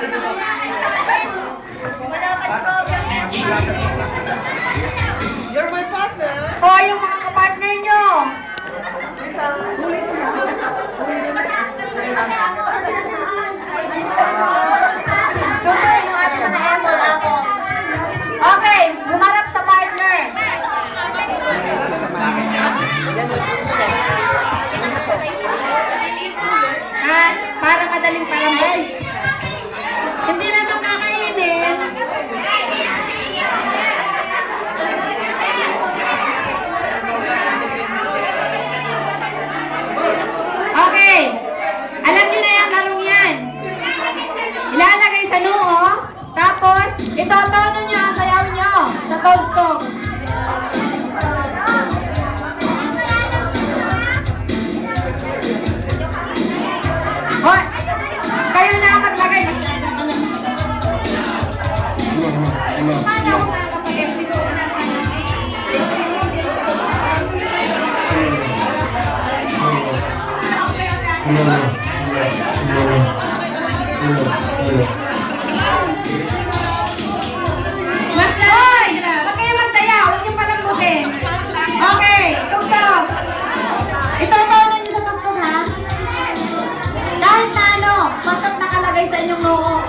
You're my partner. O, yung mga kapartner nyo. Tuloy yung ating mga apple ako. Okay, gumarap sa partner. Ha? Para madaling palambay. Hindi na ito kakainin. Okay. Alam niyo na yung larong yan. Ilalagay sa noo. Tapos, itotono niyo ang sayaw niyo sa tugtog. Hoy! Kayo na ang maglagay. Paano ako makakapag-empty ko? Mas hoy! Huwag kayo magtaya. Huwag niyo palambutin. Okay, tugtog. Itotono niyo sa tugtog, ha? Kahit na ano, basta't nakalagay sa inyong noo.